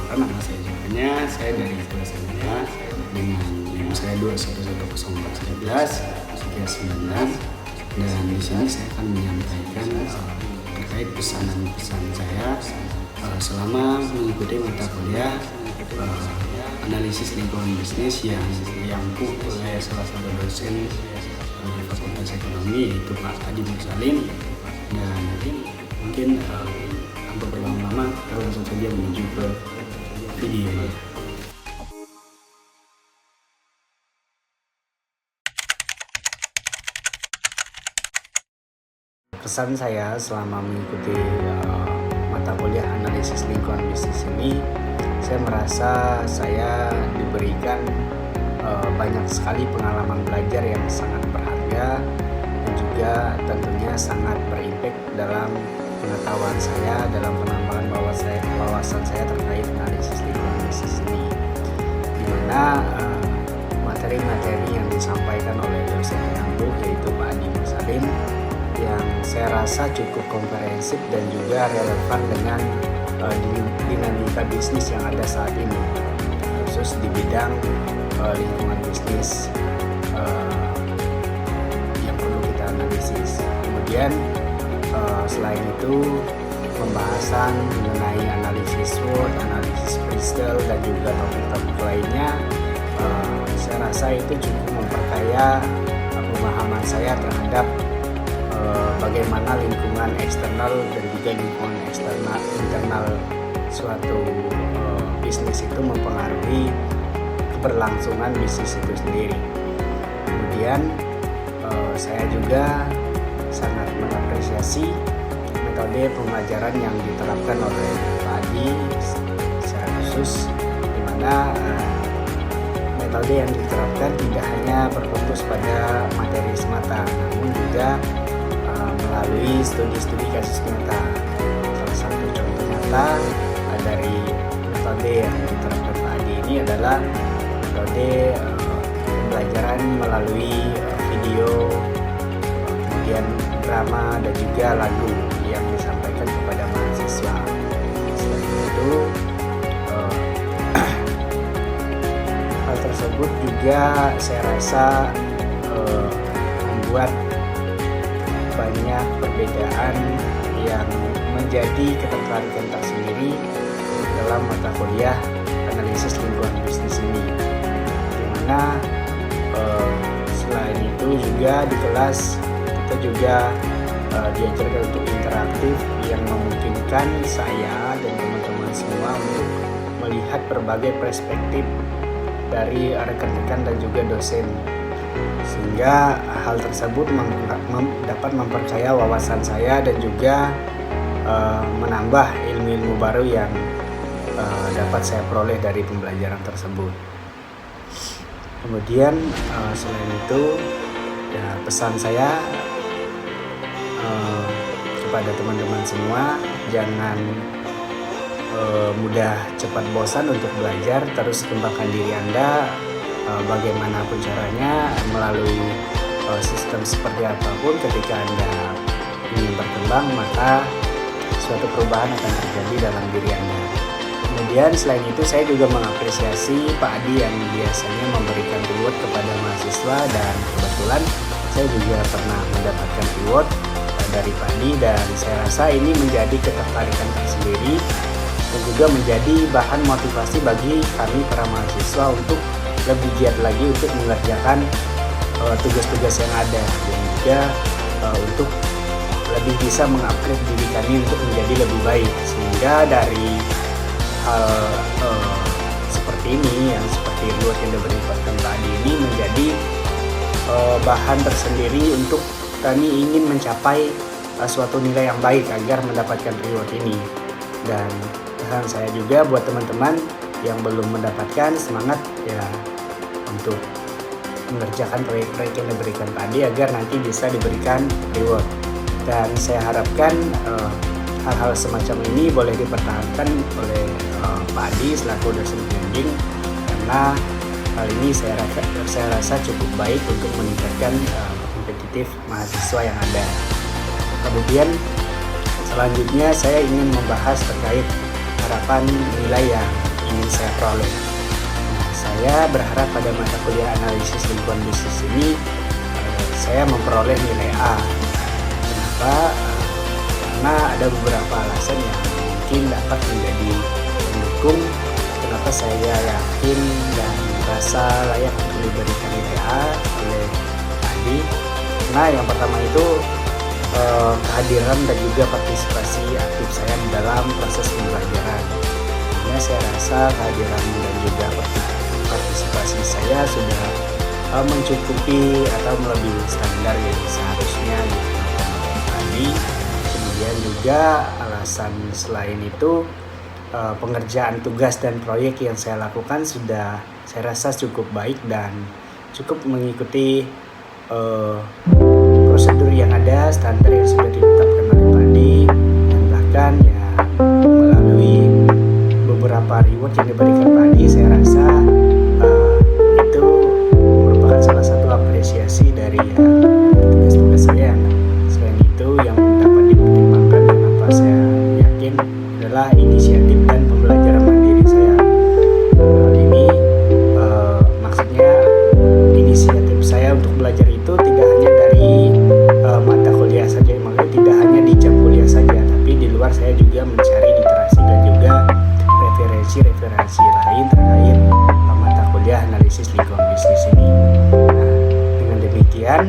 Perkenalkan, nama saya Jovanya, saya dari kelas 5 dengan NIM saya 2110411 dan di sini saya akan menyampaikan terkait pesanan-pesan saya selama mengikuti mata kuliah analisis lingkungan bisnis yang diampu oleh salah satu dosen di Fakultas Ekonomi, yaitu Pak Adi Mursalim. Dan mungkin tanpa berlama-lama kita langsung saja menuju ke video. Kesan saya selama mengikuti mata kuliah analisis lingkungan bisnis ini, saya merasa saya diberikan banyak sekali pengalaman belajar yang sangat berharga dan juga tentunya sangat berimpact dalam pengetahuan saya, dalam penambahan wawasan saya terkait analisis lingkungan bisnis ini, di mana materi-materi yang disampaikan oleh dosen penyambung yaitu Pak Adi Mursalim yang saya rasa cukup komprehensif dan juga relevan dengan dinamika bisnis yang ada saat ini, khusus di bidang lingkungan bisnis yang perlu kita analisis. Kemudian selain itu pembahasan mengenai analisis SWOT, analisis Bristol dan juga topik-topik lainnya, saya rasa itu cukup memperkaya pemahaman saya terhadap bagaimana lingkungan eksternal dan juga lingkungan internal suatu bisnis itu mempengaruhi keberlangsungan bisnis itu sendiri. Kemudian saya juga sangat mengapresiasi metode pembelajaran yang diterapkan oleh Pak Adi secara khusus, di mana metode yang diterapkan tidak hanya berfokus pada materi semata, namun juga melalui studi-studi kasus nyata. Salah satu contoh nyata dari metode yang diterapkan Pak Adi ini adalah metode pembelajaran melalui video, kemudian drama dan juga lagu yang disampaikan kepada mahasiswa. Selain itu, hal tersebut juga saya rasa membuat banyak perbedaan yang menjadi ketertarikan tersendiri dalam mata kuliah analisis lingkungan bisnis ini, dimana selain itu juga di kelas kita juga diajarkan untuk interaktif yang memungkinkan saya dan teman-teman semua untuk melihat berbagai perspektif dari rekan-rekan dan juga dosen, sehingga hal tersebut dapat memperkaya wawasan saya dan juga menambah ilmu-ilmu baru yang dapat saya peroleh dari pembelajaran tersebut. Kemudian selain itu, ya, pesan saya kepada teman-teman semua, jangan mudah cepat bosan untuk belajar, terus kembangkan diri Anda bagaimanapun caranya, melalui sistem seperti apapun. Ketika Anda ingin berkembang, maka suatu perubahan akan terjadi dalam diri Anda. Kemudian selain itu, saya juga mengapresiasi Pak Adi yang biasanya memberikan reward kepada mahasiswa, dan kebetulan saya juga pernah mendapatkan reward dari Pak Adi, dan saya rasa ini menjadi ketertarikan tersendiri dan juga menjadi bahan motivasi bagi kami para mahasiswa untuk lebih giat lagi untuk mengerjakan tugas-tugas yang ada, dan juga untuk lebih bisa mengupgrade diri kami untuk menjadi lebih baik, sehingga dari hal seperti ini, yang seperti reward yang diberikan tadi ini, menjadi bahan tersendiri untuk kami ingin mencapai suatu nilai yang baik agar mendapatkan reward ini. Dan pesan saya juga buat teman-teman yang belum mendapatkan, semangat ya untuk mengerjakan proyek-proyek yang diberikan Pak Adi agar nanti bisa diberikan reward. Dan saya harapkan hal-hal semacam ini boleh dipertahankan oleh Pak Adi selaku dosen pembimbing, karena hal ini saya rasa cukup baik untuk meningkatkan kompetitif mahasiswa yang ada. Kemudian selanjutnya saya ingin membahas terkait harapan nilai yang ingin saya peroleh. Saya berharap pada mata kuliah analisis lingkungan bisnis ini saya memperoleh nilai A. Kenapa? Karena ada beberapa alasan yang mungkin dapat menjadi pendukung kenapa saya yakin dan merasa layak untuk diberikan nilai A oleh Adi. Nah, yang pertama itu kehadiran dan juga partisipasi aktif saya dalam proses pembelajaran. Saya rasa kehadiran dan juga partisipasi saya sudah mencukupi atau melebihi standar yang seharusnya dilakukan oleh Adi. Kemudian juga alasan selain itu pengerjaan tugas dan proyek yang saya lakukan sudah saya rasa cukup baik dan cukup mengikuti prosedur yang ada, standar yang sudah ditetapkan oleh Adi, dan bahkan ya melalui beberapa reward yang diberikan Adi, saya rasa itu merupakan salah satu apresiasi dari tugas-tugas saya. Selain itu yang dapat dipertimbangkan dan apa saya yakin adalah inisiatif dan pembelajaran mandiri saya. Hal ini maksudnya inisiatif saya untuk belajar itu tidak hanya dari mata kuliah saja, makanya tidak hanya di jam kuliah saja, tapi di luar saya juga mencari literasi dan juga referensi lain terkait mata kuliah analisis lingkungan bisnis ini. Nah, dengan demikian,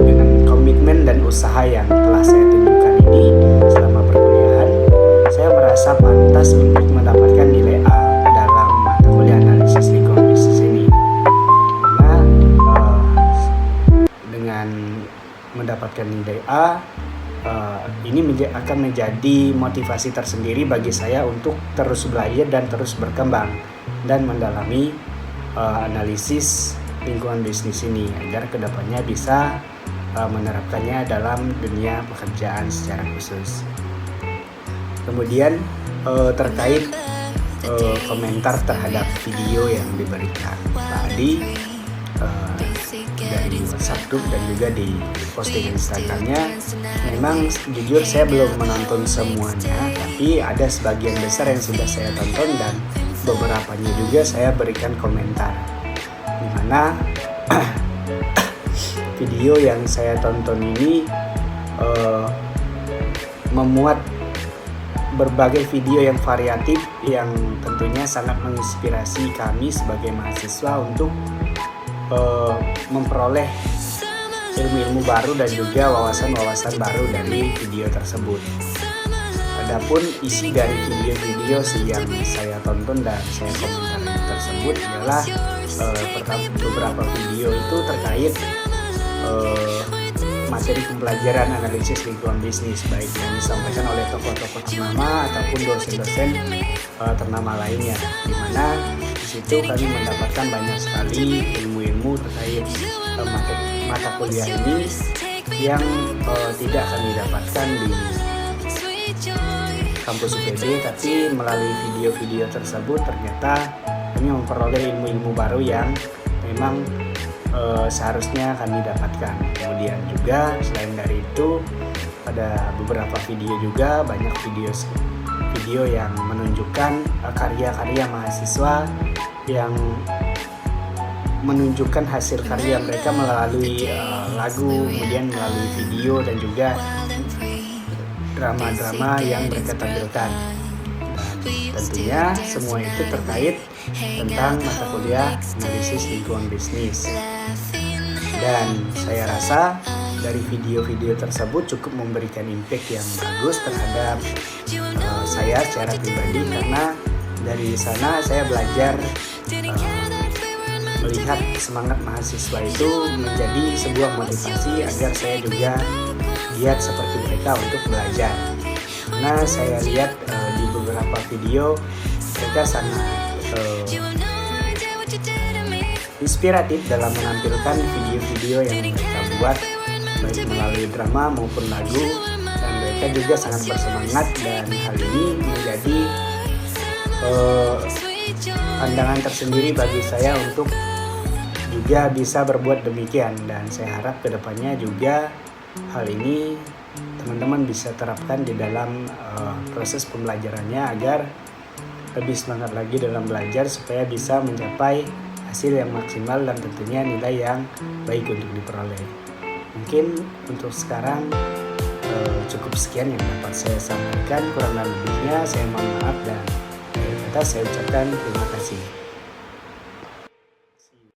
dengan komitmen dan usaha yang telah saya tunjukkan ini selama perkuliahan, saya merasa pantas untuk mendapatkan nilai A dalam mata kuliah analisis lingkungan bisnis ini. Karena dengan mendapatkan nilai A, ini akan menjadi motivasi tersendiri bagi saya untuk terus belajar dan terus berkembang dan mendalami analisis lingkungan bisnis ini agar kedepannya bisa menerapkannya dalam dunia pekerjaan secara khusus. Kemudian terkait komentar terhadap video yang diberikan tadi dari WhatsApp group dan juga di posting Instagramnya, memang jujur saya belum menonton semuanya, tapi ada sebagian besar yang sudah saya tonton dan beberapanya juga saya berikan komentar, dimana video yang saya tonton ini memuat berbagai video yang variatif yang tentunya sangat menginspirasi kami sebagai mahasiswa untuk memperoleh ilmu-ilmu baru dan juga wawasan-wawasan baru dari video tersebut. Adapun isi dari video-video yang saya tonton dan saya komentari tersebut adalah beberapa video itu terkait materi pembelajaran analisis lingkungan bisnis, baik yang disampaikan oleh tokoh-tokoh ternama ataupun dosen-dosen ternama lainnya, di mana di situ kami mendapatkan banyak sekali ilmu-ilmu terkait mata kuliah ini yang tidak kami dapatkan di kampus UPB, tapi melalui video-video tersebut ternyata kami memperoleh ilmu-ilmu baru yang memang seharusnya kami dapatkan. Kemudian juga selain dari itu pada beberapa video juga banyak video yang menunjukkan karya-karya mahasiswa yang menunjukkan hasil karya mereka melalui lagu, kemudian melalui video dan juga drama-drama yang mereka tampilkan. Dan tentunya semua itu terkait tentang mata kuliah analisis lingkungan bisnis. Dan saya rasa dari video-video tersebut cukup memberikan impact yang bagus terhadap saya secara pribadi, karena dari sana saya belajar melihat semangat mahasiswa itu menjadi sebuah motivasi agar saya juga giat seperti mereka untuk belajar. Karena saya lihat di beberapa video mereka sangat inspiratif dalam menampilkan video-video yang mereka buat, baik melalui drama maupun lagu, dan mereka juga sangat bersemangat, dan hal ini menjadi pandangan tersendiri bagi saya untuk juga bisa berbuat demikian. Dan saya harap kedepannya juga hal ini teman-teman bisa terapkan di dalam proses pembelajarannya agar lebih semangat lagi dalam belajar supaya bisa mencapai hasil yang maksimal dan tentunya nilai yang baik untuk diperoleh. Mungkin untuk sekarang cukup sekian yang dapat saya sampaikan, kurang lebihnya saya mohon maaf dan kata saya ucapkan terima kasih.